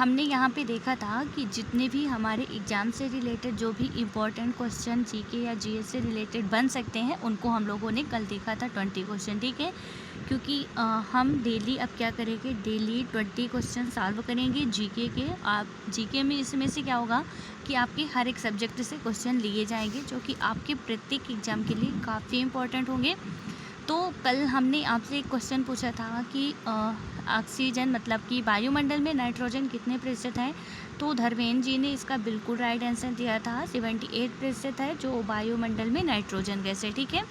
हमने यहाँ पे देखा था कि जितने भी हमारे एग्ज़ाम से रिलेटेड जो भी इम्पोर्टेंट क्वेश्चन जीके या जीएस से रिलेटेड बन सकते हैं उनको हम लोगों ने कल देखा था 20 क्वेश्चन, ठीक है। क्योंकि हम डेली अब क्या करेंगे, डेली 20 क्वेश्चन सॉल्व करेंगे जीके के। आप जीके में इसमें से क्या होगा कि आपके हर एक सब्जेक्ट से क्वेश्चन लिए जाएंगे जो कि आपके प्रत्येक एग्ज़ाम के लिए काफ़ी इम्पोर्टेंट होंगे। तो कल हमने आपसे एक क्वेश्चन पूछा था कि ऑक्सीजन मतलब कि वायुमंडल में नाइट्रोजन कितने प्रतिशत है। तो धर्मेंद्र जी ने इसका बिल्कुल राइट आंसर दिया था, 78% है जो वायुमंडल में नाइट्रोजन गैस है, ठीक है।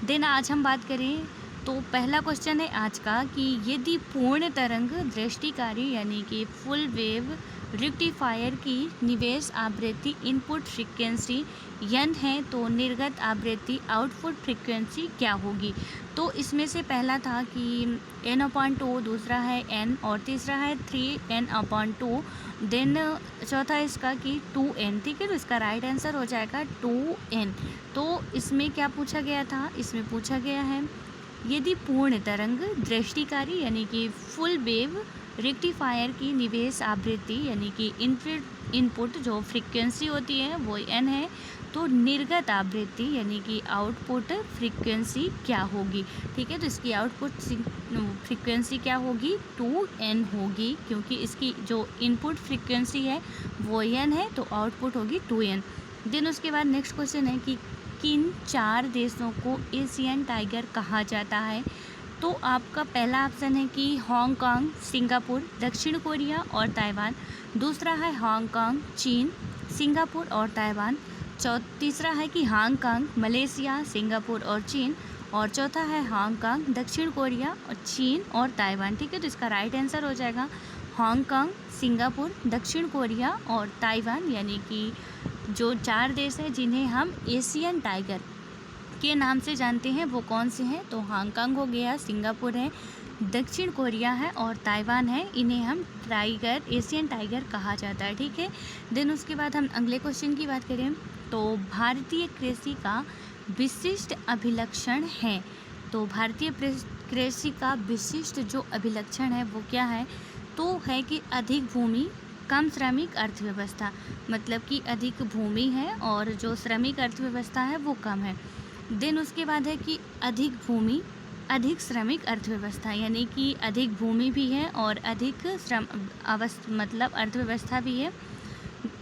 देन आज हम बात करें तो पहला क्वेश्चन है आज का कि यदि पूर्ण तरंग दृष्टिकारी यानी कि फुल वेव रेक्टिफायर की निवेश आवृत्ति इनपुट फ्रीक्वेंसी n है तो निर्गत आवृत्ति आउटपुट फ्रीक्वेंसी क्या होगी। तो इसमें से पहला था कि n/2, दूसरा है n और तीसरा है 3n/2, देन चौथा इसका कि 2n, ठीक है। तो इसका राइट आंसर हो जाएगा 2n। तो इसमें क्या पूछा गया था, इसमें पूछा गया है यदि पूर्ण तरंग दृष्टिकारी यानी कि फुल वेव रेक्टिफायर की निवेश आवृत्ति यानी कि इनपुट जो फ्रीक्वेंसी होती है वो n है तो निर्गत आवृत्ति यानी कि आउटपुट फ्रीक्वेंसी क्या होगी, ठीक है। तो इसकी आउटपुट फ्रीक्वेंसी क्या होगी, 2n होगी, क्योंकि इसकी जो इनपुट फ्रीक्वेंसी है वो n है तो आउटपुट होगी 2n। देन उसके बाद नेक्स्ट क्वेश्चन है कि किन 4 देशों को एशियन टाइगर कहा जाता है। तो आपका पहला ऑप्शन है कि हांगकांग, सिंगापुर, दक्षिण कोरिया और ताइवान। दूसरा है हांगकांग, चीन, सिंगापुर और ताइवान। तीसरा है कि हांगकांग, मलेशिया, सिंगापुर और चीन। और चौथा है हांगकांग, दक्षिण कोरिया और चीन और ताइवान, ठीक है। तो इसका राइट आंसर हो जाएगा हांगकांग, सिंगापुर, दक्षिण कोरिया और ताइवान, यानी कि जो 4 देश हैं जिन्हें हम एशियन टाइगर के नाम से जानते हैं वो कौन से हैं। तो हांगकांग हो गया, सिंगापुर है, दक्षिण कोरिया है और ताइवान है, इन्हें हम एशियन टाइगर कहा जाता है, ठीक है। देन उसके बाद हम अगले क्वेश्चन की बात करें तो भारतीय कृषि का विशिष्ट अभिलक्षण है। तो भारतीय कृषि का विशिष्ट जो अभिलक्षण है वो क्या है, तो है कि अधिक भूमि, कम श्रमिक अर्थव्यवस्था, मतलब कि अधिक भूमि है और जो श्रमिक अर्थव्यवस्था है वो कम है। देन उसके बाद है कि अधिक भूमि, अधिक श्रमिक अर्थव्यवस्था, यानी कि अधिक भूमि भी है और अधिक मतलब अर्थव्यवस्था भी है।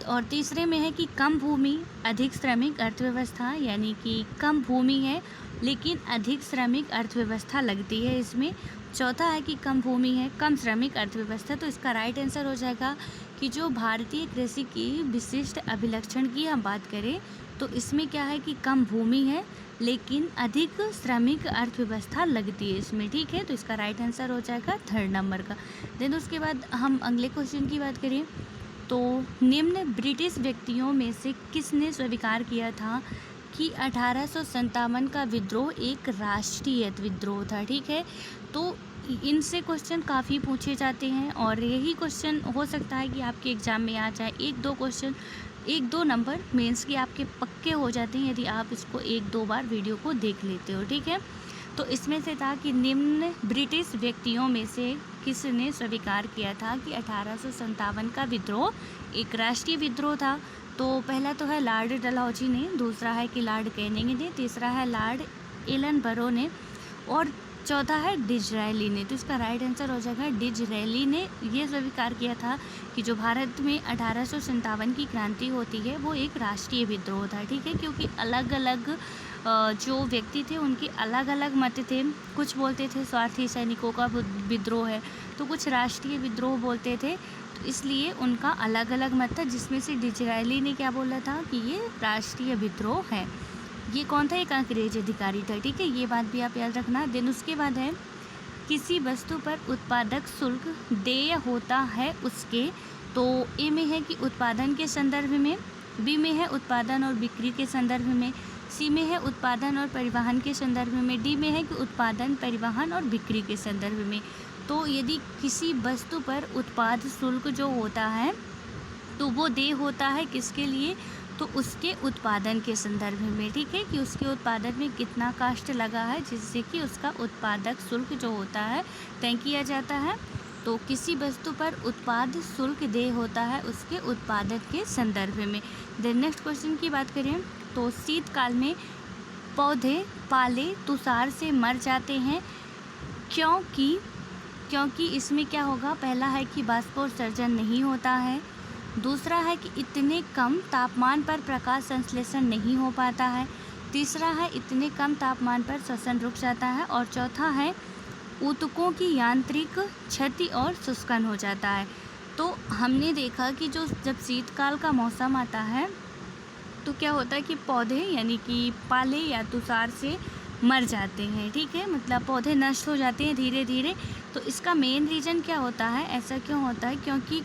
और तीसरे में है कि कम भूमि, अधिक श्रमिक अर्थव्यवस्था, यानी कि कम भूमि है लेकिन अधिक श्रमिक अर्थव्यवस्था लगती है इसमें। चौथा है कि कम भूमि है, कम श्रमिक अर्थव्यवस्था। तो इसका राइट आंसर हो जाएगा कि जो भारतीय कृषि की विशिष्ट अभिलक्षण की हम बात करें तो इसमें क्या है कि कम भूमि है लेकिन अधिक श्रमिक अर्थव्यवस्था लगती है इसमें, ठीक है। तो इसका राइट आंसर हो जाएगा 3rd नंबर का। देन उसके बाद हम अगले क्वेश्चन की बात करें तो निम्न ब्रिटिश व्यक्तियों में से किसने स्वीकार किया था कि 1857 का विद्रोह एक राष्ट्रीय विद्रोह था, ठीक है। तो इनसे क्वेश्चन काफ़ी पूछे जाते हैं और यही क्वेश्चन हो सकता है कि आपके एग्ज़ाम में आ जाए। 1-2 नंबर मेंस के आपके पक्के हो जाते हैं यदि आप इसको 1-2 बार वीडियो को देख लेते हो, ठीक है। तो इसमें से था कि निम्न ब्रिटिश व्यक्तियों में से किसने स्वीकार किया था कि 1857 का विद्रोह एक राष्ट्रीय विद्रोह था। तो पहला तो है लॉर्ड डलहौजी ने, दूसरा है कि लॉर्ड कैनिंग ने, तीसरा है लॉर्ड एलनबरो ने और चौथा है डिज़रायली ने। तो इसका राइट आंसर हो जाएगा डिज़रायली ने ये स्वीकार किया था कि जो भारत में 1857 की क्रांति होती है वो एक राष्ट्रीय विद्रोह था, ठीक है। क्योंकि अलग अलग जो व्यक्ति थे उनके अलग अलग मत थे। कुछ बोलते थे स्वार्थी सैनिकों का विद्रोह है तो कुछ राष्ट्रीय विद्रोह बोलते थे, तो इसलिए उनका अलग अलग मत था, जिसमें से डिज़रायली ने क्या बोला था कि ये राष्ट्रीय विद्रोह है। ये कौन था, एक अंग्रेज अधिकारी था, ठीक है। ये बात भी आप याद रखना। देन उसके बाद है किसी वस्तु पर उत्पादक शुल्क देय होता है उसके। तो ए में है कि उत्पादन के संदर्भ में, बी में है उत्पादन और बिक्री के संदर्भ में, सी में है उत्पादन और परिवहन के संदर्भ में, डी में है कि उत्पादन, परिवहन और बिक्री के संदर्भ में। तो यदि किसी वस्तु पर उत्पाद शुल्क जो होता है तो वो देय होता है किसके लिए, तो उसके उत्पादन के संदर्भ में, ठीक है, कि उसके उत्पादन में कितना कास्ट लगा है जिससे कि उसका उत्पादक शुल्क जो होता है तय किया जाता है। तो किसी वस्तु पर उत्पाद शुल्क देय होता है उसके उत्पादन के संदर्भ में। देन नेक्स्ट क्वेश्चन की बात करें तो शीतकाल में पौधे पाले तुषार से मर जाते हैं क्योंकि इसमें क्या होगा, पहला है कि बाष्पोत्सर्जन नहीं होता है, दूसरा है कि इतने कम तापमान पर प्रकाश संश्लेषण नहीं हो पाता है, तीसरा है इतने कम तापमान पर श्वसन रुक जाता है, और चौथा है ऊतकों की यांत्रिक क्षति और शुष्कन हो जाता है। तो हमने देखा कि जब शीतकाल का मौसम आता है तो क्या होता है कि पौधे यानी कि पाले या तुषार से मर जाते हैं, ठीक है, मतलब पौधे नष्ट हो जाते हैं धीरे धीरे। तो इसका मेन रीज़न क्या होता है, ऐसा क्यों होता है, क्योंकि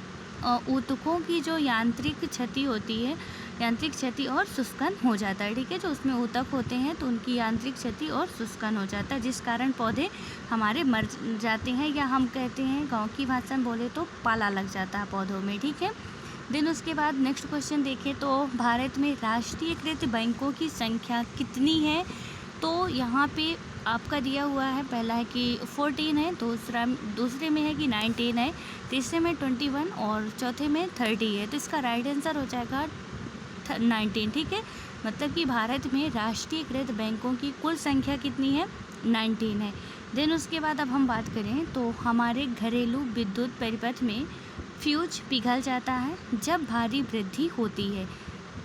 ऊतकों की जो यांत्रिक क्षति होती है, यांत्रिक क्षति और शुष्कन हो जाता है, ठीक है, जो उसमें ऊतक होते हैं तो उनकी यांत्रिक क्षति और शुष्कन हो जाता है, जिस कारण पौधे हमारे मर जाते हैं, या हम कहते हैं गांव की भाषा में बोले तो पाला लग जाता है पौधों में, ठीक है। देन उसके बाद नेक्स्ट क्वेश्चन देखें तो भारत में राष्ट्रीयकृत बैंकों की संख्या कितनी है। तो यहाँ पे आपका दिया हुआ है, पहला है कि 14 है, दूसरे में है कि 19 है, तीसरे में 21 और चौथे में 30 है। तो इसका राइट आंसर हो जाएगा 19, ठीक है, मतलब कि भारत में राष्ट्रीयकृत बैंकों की कुल संख्या कितनी है, 19 है। देन उसके बाद अब हम बात करें तो हमारे घरेलू विद्युत परिपथ में फ्यूज पिघल जाता है जब भारी वृद्धि होती है।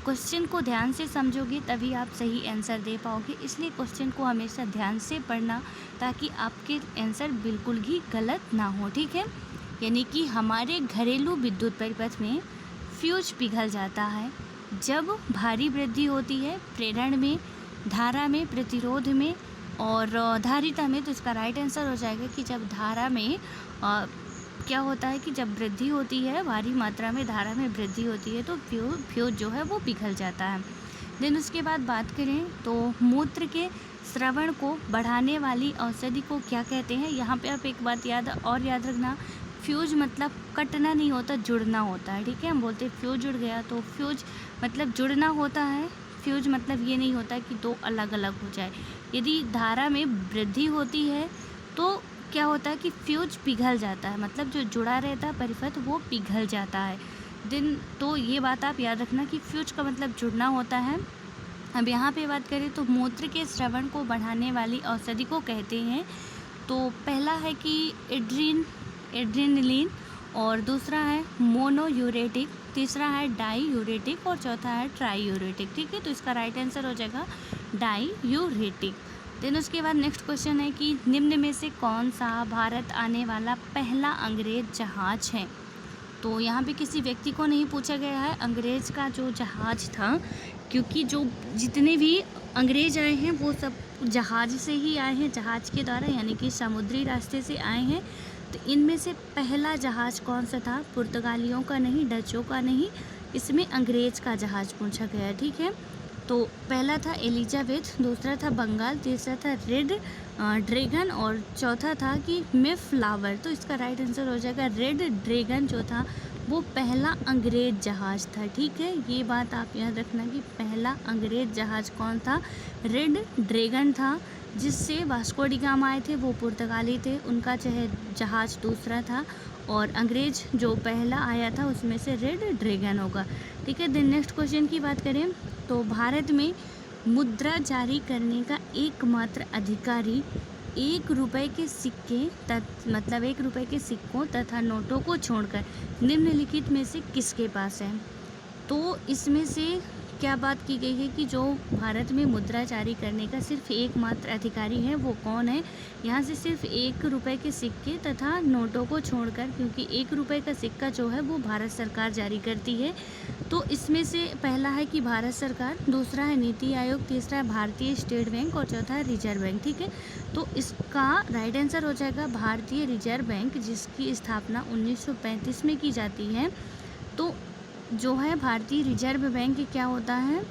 क्वेश्चन को ध्यान से समझोगे तभी आप सही आंसर दे पाओगे, इसलिए क्वेश्चन को हमेशा ध्यान से पढ़ना ताकि आपके आंसर बिल्कुल भी गलत ना हो, ठीक है। यानी कि हमारे घरेलू विद्युत परिपथ में फ्यूज पिघल जाता है जब भारी वृद्धि होती है प्रेरण में, धारा में, प्रतिरोध में और धारिता में। तो इसका राइट आंसर हो जाएगा कि जब धारा में क्या होता है कि जब वृद्धि होती है, भारी मात्रा में धारा में वृद्धि होती है तो फ्यूज जो है वो पिघल जाता है। देन उसके बाद बात करें तो मूत्र के स्रवण को बढ़ाने वाली औषधि को क्या कहते हैं। यहाँ पे आप एक बात याद रखना, फ्यूज मतलब कटना नहीं होता, जुड़ना होता है, ठीक है। हम बोलते हैं फ्यूज जुड़ गया, तो फ्यूज मतलब जुड़ना होता है, फ्यूज मतलब ये नहीं होता कि दो अलग अलग हो जाए। यदि धारा में वृद्धि होती है तो क्या होता है कि फ्यूज पिघल जाता है, मतलब जो जुड़ा रहता है परिपथ वो पिघल जाता है। तो ये बात आप याद रखना कि फ्यूज का मतलब जुड़ना होता है। अब यहाँ पे बात करें तो मूत्र के स्रवण को बढ़ाने वाली औषधि को कहते हैं। तो पहला है कि एड्रेनलिन और दूसरा है मोनोयूरेटिक, तीसरा है डाईयूरेटिक और चौथा है ट्राईयूरेटिक, ठीक है। तो इसका राइट आंसर हो जाएगा डाईयूरेटिक। देन उसके बाद नेक्स्ट क्वेश्चन है कि निम्न में से कौन सा भारत आने वाला पहला अंग्रेज जहाज है। तो यहाँ पे किसी व्यक्ति को नहीं पूछा गया है, अंग्रेज़ का जो जहाज़ था, क्योंकि जो जितने भी अंग्रेज़ आए हैं वो सब जहाज़ से ही आए हैं, जहाज़ के द्वारा यानी कि समुद्री रास्ते से आए हैं। तो इनमें से पहला जहाज़ कौन सा था, पुर्तगालियों का नहीं, डचों का नहीं, इसमें अंग्रेज़ का जहाज़ पूछा गया, ठीक है। तो पहला था एलिजाबेथ, दूसरा था बंगाल, तीसरा था रेड ड्रैगन और चौथा था कि मेफ्लावर। तो इसका राइट आंसर हो जाएगा रेड ड्रैगन जो था वो पहला अंग्रेज़ जहाज़ था, ठीक है। ये बात आप याद रखना कि पहला अंग्रेज़ जहाज़ कौन था, रेड ड्रैगन था, जिससे वास्को डी गामा आए थे, वो पुर्तगाली थे, उनका जहाज़ दूसरा था, और अंग्रेज़ जो पहला आया था उसमें से रेड ड्रैगन होगा, ठीक है। देन नेक्स्ट क्वेश्चन की बात करें तो भारत में मुद्रा जारी करने का एकमात्र अधिकारी 1 रुपये के सिक्के मतलब 1 रुपये के सिक्कों तथा नोटों को छोड़कर निम्नलिखित में से किसके पास है। तो इसमें से क्या बात की गई है कि जो भारत में मुद्रा जारी करने का सिर्फ एकमात्र अधिकारी है वो कौन है। यहाँ से सिर्फ 1 रुपये के सिक्के तथा नोटों को छोड़कर, क्योंकि 1 रुपये का सिक्का जो है वो भारत सरकार जारी करती है। तो इसमें से पहला है कि भारत सरकार, दूसरा है नीति आयोग, तीसरा है भारतीय स्टेट बैंक और चौथा है रिजर्व बैंक, ठीक है। तो इसका राइट आंसर हो जाएगा भारतीय रिजर्व बैंक, जिसकी स्थापना 1935 में की जाती है। तो जो है भारतीय रिजर्व बैंक क्या होता है,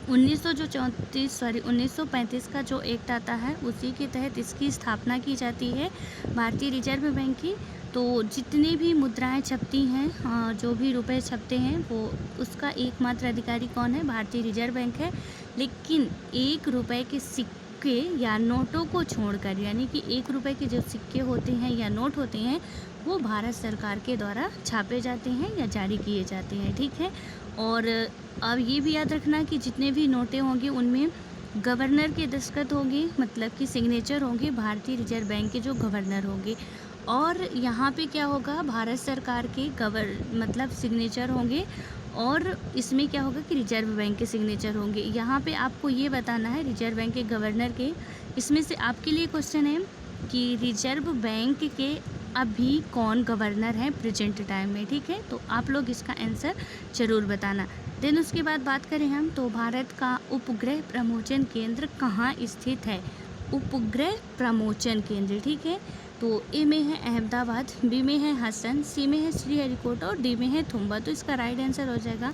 1935 का जो एक्ट आता है उसी के तहत इसकी स्थापना की जाती है भारतीय रिजर्व बैंक की। तो जितनी भी मुद्राएं छपती हैं, जो भी रुपए छपते हैं, वो उसका एकमात्र अधिकारी कौन है, भारतीय रिजर्व बैंक है। लेकिन 1 रुपये के सिक्के या नोटों को छोड़कर, यानी कि 1 रुपए के जो सिक्के होते हैं या नोट होते हैं वो भारत सरकार के द्वारा छापे जाते हैं या जारी किए जाते हैं, ठीक है। और अब ये भी याद रखना कि जितने भी नोटें होंगे उनमें गवर्नर के दस्तखत होंगे, मतलब कि सिग्नेचर होंगे भारतीय रिजर्व बैंक के जो गवर्नर होंगे। और यहाँ पे क्या होगा, भारत सरकार के मतलब सिग्नेचर होंगे, और इसमें क्या होगा कि रिजर्व बैंक के सिग्नेचर होंगे। यहाँ पे आपको ये बताना है रिजर्व बैंक के गवर्नर के, इसमें से आपके लिए क्वेश्चन है कि रिजर्व बैंक के अभी कौन गवर्नर है प्रेजेंट टाइम में, ठीक है। तो आप लोग इसका आंसर ज़रूर बताना। देन उसके बाद बात करें हम तो भारत का उपग्रह प्रमोचन केंद्र कहाँ स्थित है। उपग्रह प्रमोचन केंद्र, ठीक है। तो ए में है अहमदाबाद, बी में है हसन, सी में है श्रीहरिकोटा और डी में है थुम्बा। तो इसका राइट आंसर हो जाएगा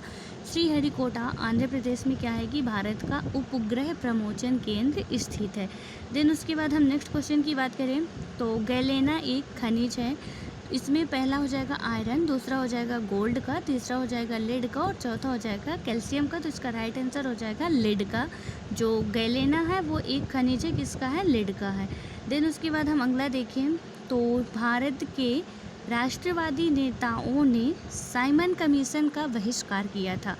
श्रीहरिकोटा। आंध्र प्रदेश में क्या है कि भारत का उपग्रह प्रमोचन केंद्र स्थित है। देन उसके बाद हम नेक्स्ट क्वेश्चन की बात करें तो गैलेना एक खनिज है, इसमें पहला हो जाएगा आयरन, दूसरा हो जाएगा गोल्ड का, तीसरा हो जाएगा लेड का और चौथा हो जाएगा कैल्शियम का। तो इसका राइट आंसर हो जाएगा लेड का। जो गैलेना है वो एक खनिज है, किसका है, लेड का है। देन उसके बाद हम अगला देखें तो भारत के राष्ट्रवादी नेताओं ने साइमन कमीशन का बहिष्कार किया था,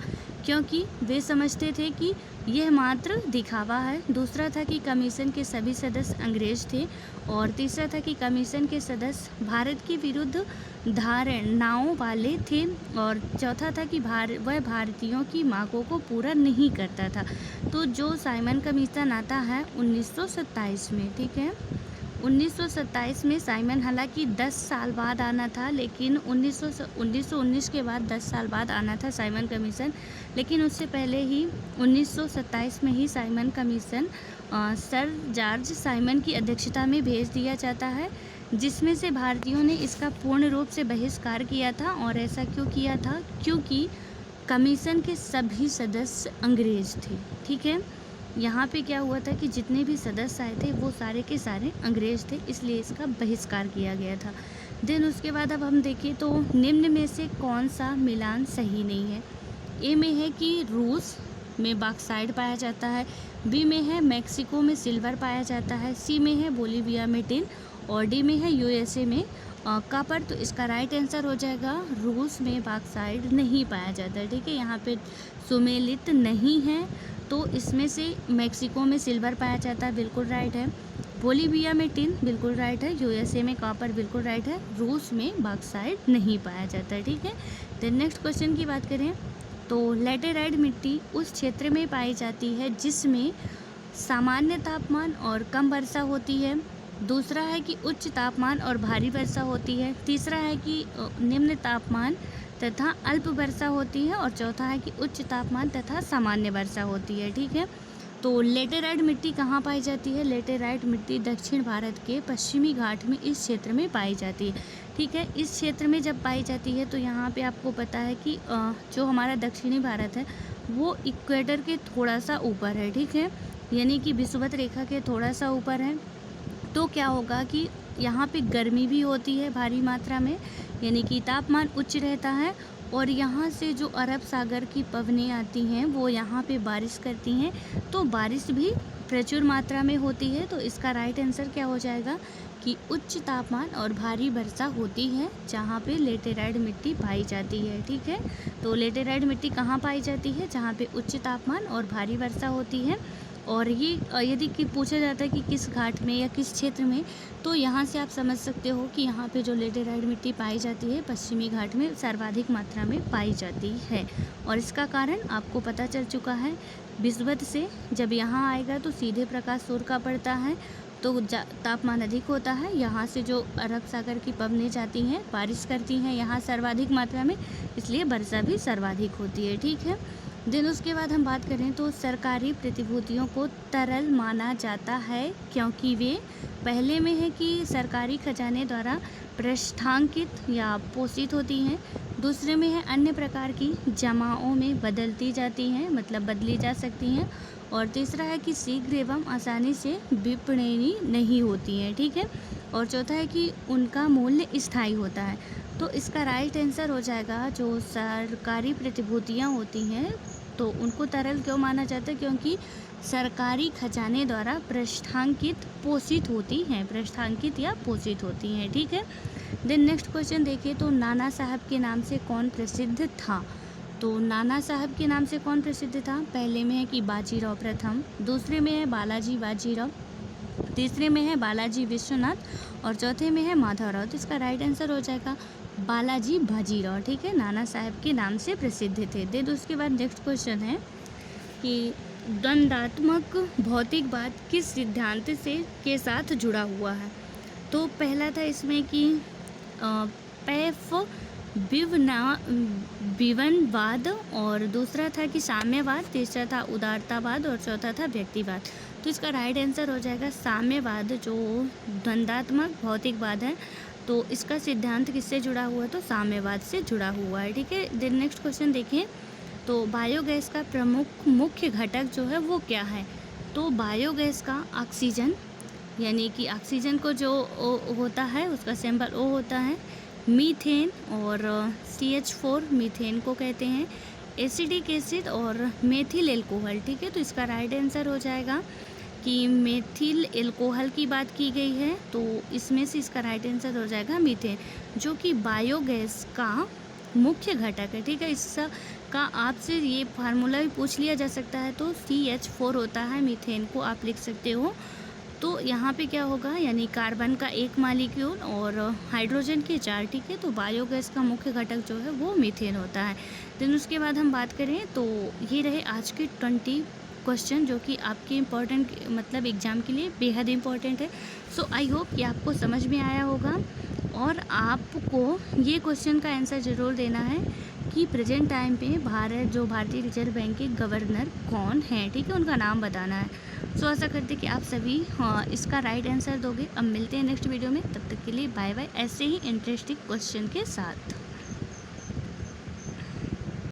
क्योंकि वे समझते थे कि यह मात्र दिखावा है। दूसरा था कि कमीशन के सभी सदस्य अंग्रेज थे, और तीसरा था कि कमीशन के सदस्य भारत के विरुद्ध धारणाओं वाले थे, और चौथा था कि वह भारतीयों की मांगों को पूरा नहीं करता था। तो जो साइमन कमीशन आता है 1927 में, ठीक है, 1927 में साइमन, हालांकि 10 साल बाद आना था, लेकिन 1919 के बाद 10 साल बाद आना था साइमन कमीशन, लेकिन उससे पहले ही 1927 में ही Simon commission sir George Simon की अध्यक्षता में भेज दिया जाता है, जिसमें से भारतीयों ने इसका पूर्ण रूप से बहिष्कार किया था। और ऐसा क्यों किया था, क्योंकि कमीशन के सभी सदस्य अंग्रेज थे, ठीक है। यहाँ पे क्या हुआ था कि जितने भी सदस्य आए थे वो सारे के सारे अंग्रेज थे, इसलिए इसका बहिष्कार किया गया था। देन उसके बाद अब हम देखें तो निम्न में से कौन सा मिलान सही नहीं है। ए में है कि रूस में बॉक्साइट पाया जाता है, बी में है मैक्सिको में सिल्वर पाया जाता है, सी में है बोलीविया में टिन और डी में है यूएसए में कॉपर। तो इसका राइट आंसर हो जाएगा रूस में बॉक्साइट नहीं पाया जाता है, ठीक है। यहाँ पे सुमेलित नहीं है, तो इसमें से मैक्सिको में सिल्वर पाया जाता है, बिल्कुल राइट है। बोलीविया में टिन बिल्कुल राइट है, यूएसए में कॉपर बिल्कुल राइट है, रूस में बॉक्साइट नहीं पाया जाता है, ठीक है। देन नेक्स्ट क्वेश्चन की बात करें तो लैटेराइट मिट्टी उस क्षेत्र में पाई जाती है जिसमें सामान्य तापमान और कम वर्षा होती है। दूसरा है कि उच्च तापमान और भारी वर्षा होती है। तीसरा है कि निम्न तापमान तथा अल्प वर्षा होती है, और चौथा है कि उच्च तापमान तथा सामान्य वर्षा होती है, ठीक है। तो लेटेराइट मिट्टी कहाँ पाई जाती है, लेटेराइट मिट्टी दक्षिण भारत के पश्चिमी घाट में इस क्षेत्र में पाई जाती है, ठीक है। इस क्षेत्र में जब पाई जाती है तो यहाँ पे आपको पता है कि जो हमारा दक्षिणी भारत है वो इक्वेटर के थोड़ा सा ऊपर है, ठीक है, यानी कि विषुवत रेखा के थोड़ा सा ऊपर है। तो क्या होगा कि यहाँ पे गर्मी भी होती है भारी मात्रा में, यानी कि तापमान उच्च रहता है, और यहाँ से जो अरब सागर की पवनें आती हैं वो यहाँ पे बारिश करती हैं, तो बारिश भी प्रचुर मात्रा में होती है। तो इसका राइट आंसर क्या हो जाएगा कि उच्च तापमान और भारी वर्षा होती है जहाँ पे लेटेराइट मिट्टी पाई जाती है, ठीक है। तो लेटेराइट मिट्टी कहाँ पाई जाती है, जहाँ पे उच्च तापमान और भारी वर्षा होती है। और ये यदि कि पूछा जाता है कि किस घाट में या किस क्षेत्र में, तो यहाँ से आप समझ सकते हो कि यहाँ पे जो लेटेराइट मिट्टी पाई जाती है पश्चिमी घाट में सर्वाधिक मात्रा में पाई जाती है। और इसका कारण आपको पता चल चुका है, विषुवत से जब यहाँ आएगा तो सीधे प्रकाश सूर्य का पड़ता है, तो तापमान अधिक होता है। यहाँ से जो अरब सागर की पवनें जाती हैं बारिश करती हैं यहाँ सर्वाधिक मात्रा में, इसलिए वर्षा भी सर्वाधिक होती है, ठीक है। देन उसके बाद हम बात करें तो सरकारी प्रतिभूतियों को तरल माना जाता है, क्योंकि वे पहले में है कि सरकारी खजाने द्वारा पृष्ठांकित या पोषित होती हैं, दूसरे में है अन्य प्रकार की जमाओं में बदलती जाती हैं, मतलब बदली जा सकती हैं, और तीसरा है कि शीघ्र एवं आसानी से विपणनीय नहीं होती हैं, ठीक है। और चौथा है कि उनका मूल्य स्थायी होता है। तो इसका राइट आंसर हो जाएगा जो सरकारी प्रतिभूतियाँ होती हैं तो उनको तरल क्यों माना जाता है, क्योंकि सरकारी खजाने द्वारा प्रस्थांकित पोषित होती हैं, प्रस्थांकित या पोषित होती हैं, ठीक है। देन नेक्स्ट क्वेश्चन देखिए, तो नाना साहब के नाम से कौन प्रसिद्ध था? तो नाना साहब के नाम से कौन प्रसिद्ध था? पहले में है कि बाजीराव प्रथम, दूसरे में है बालाजी बाजीराव, तीसरे में है बालाजी विश्वनाथ और चौथे में है माधवराव। तो इसका राइट आंसर हो जाएगा बालाजी बाजीराव, ठीक है, नाना साहब के नाम से प्रसिद्ध थे। देन उसके बाद नेक्स्ट क्वेश्चन है कि द्वंद्वात्मक भौतिकवाद किस सिद्धांत से के साथ जुड़ा हुआ है? तो पहला था इसमें कि पैफ विवनवाद और दूसरा था कि साम्यवाद, तीसरा था उदारतावाद और चौथा था व्यक्तिवाद। तो इसका राइट आंसर हो जाएगा साम्यवाद, जो द्वंद्वात्मक भौतिकवाद है। तो इसका सिद्धांत किससे जुड़ा हुआ है? तो साम्यवाद से जुड़ा हुआ है, ठीक है। देन नेक्स्ट क्वेश्चन देखिए, तो बायोगैस का प्रमुख मुख्य घटक जो है वो क्या है? तो बायोगैस का ऑक्सीजन, यानी कि ऑक्सीजन को जो ओ होता है उसका सिंबल ओ होता है, मीथेन और CH4 मीथेन को कहते हैं, एसिडिक एसिड और मेथिल एल्कोहल, ठीक है। तो इसका राइट आंसर हो जाएगा कि मेथिल एल्कोहल की बात की गई है, तो इसमें से इसका राइट आंसर हो जाएगा मीथेन, जो कि बायोगैस का मुख्य घटक है, ठीक है। इसका आपसे ये फार्मूला भी पूछ लिया जा सकता है, तो CH4 होता है, मीथेन को आप लिख सकते हो। तो यहाँ पे क्या होगा, यानी कार्बन का एक मॉलिक्यूल और हाइड्रोजन के 4, ठीक है। तो बायोगैस का मुख्य घटक जो है वो मीथेन होता है। देन उसके बाद हम बात करें तो ये रहे आज के 20 क्वेश्चन, जो कि आपके इम्पोर्टेंट मतलब एग्ज़ाम के लिए बेहद इम्पोर्टेंट है। सो आई होप कि आपको समझ में आया होगा और आपको ये क्वेश्चन का आंसर ज़रूर देना है कि प्रेजेंट टाइम पे भारतीय रिजर्व बैंक के गवर्नर कौन हैं, ठीक है, उनका नाम बताना है। सो आशा करते कि आप सभी इसका राइट आंसर दोगे। अब मिलते हैं नेक्स्ट वीडियो में, तब तक के लिए बाय बाय, ऐसे ही इंटरेस्टिंग क्वेश्चन के साथ।